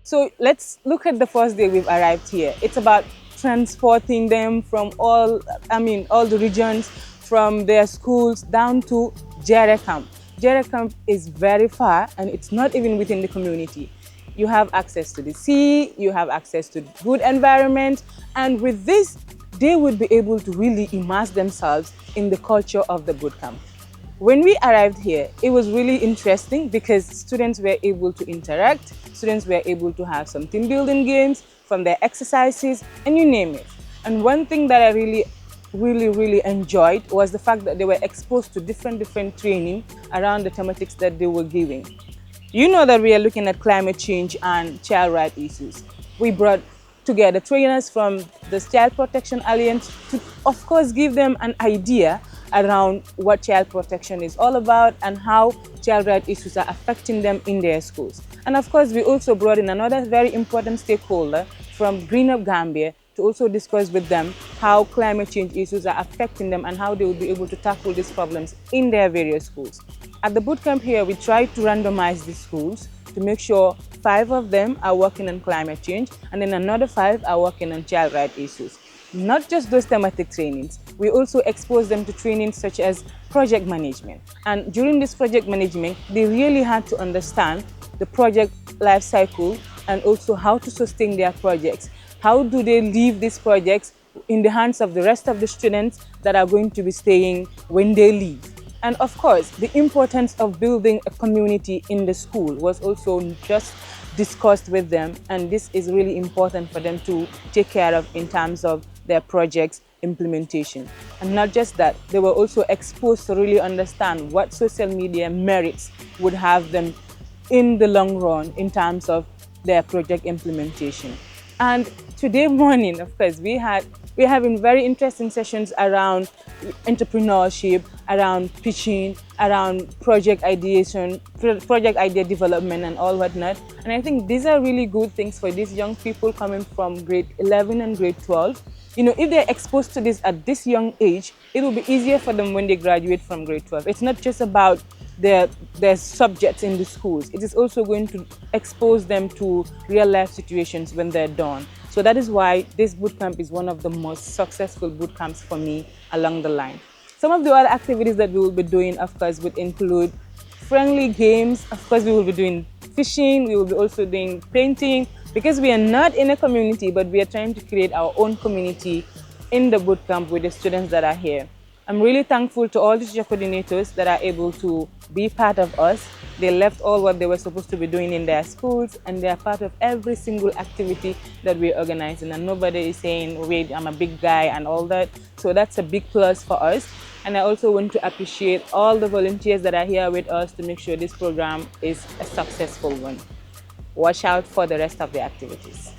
So let's look at the first day we've arrived here. It's about transporting them from all the regions, from their schools down to Jere Camp. Jere Camp is very far and it's not even within the community. You have access to the sea, you have access to good environment, and with this, they would be able to really immerse themselves in the culture of the bootcamp. When we arrived here, it was really interesting because students were able to interact, students were able to have some team building games from their exercises, and you name it. And one thing that I really enjoyed was the fact that they were exposed to different training around the thematics that they were giving. You know that we are looking at climate change and child rights issues. We brought together trainers from the Child Protection Alliance to, of course, give them an idea around what child protection is all about and how child rights issues are affecting them in their schools. And of course, we also brought in another very important stakeholder from Green Up Gambia to also discuss with them how climate change issues are affecting them and how they will be able to tackle these problems in their various schools. At the bootcamp here, we tried to randomize these schools to make sure 5 of them are working on climate change and then another 5 are working on child rights issues. Not just those thematic trainings, we also expose them to trainings such as project management. And during this project management, they really had to understand the project life cycle and also how to sustain their projects. How do they leave these projects in the hands of the rest of the students that are going to be staying when they leave? And of course, the importance of building a community in the school was also just discussed with them, and this is really important for them to take care of in terms of their project's implementation. And not just that, they were also exposed to really understand what social media merits would have them in the long run in terms of their project implementation. And today morning, of course, we're having very interesting sessions around entrepreneurship, around pitching, around project ideation, project idea development and all whatnot. And I think these are really good things for these young people coming from grade 11 and grade 12. You know, if they're exposed to this at this young age, it will be easier for them when they graduate from grade 12. It's not just about their subjects in the schools. It is also going to expose them to real life situations when they're done. So that is why this bootcamp is one of the most successful bootcamps for me along the line. Some of the other activities that we will be doing, of course, would include friendly games. Of course, we will be doing fishing. We will be also doing painting, because we are not in a community, but we are trying to create our own community in the bootcamp with the students that are here. I'm really thankful to all the teacher coordinators that are able to be part of us. They left all what they were supposed to be doing in their schools, and they are part of every single activity that we're organizing. And nobody is saying, wait, I'm a big guy and all that. So that's a big plus for us. And I also want to appreciate all the volunteers that are here with us to make sure this program is a successful one. Watch out for the rest of the activities.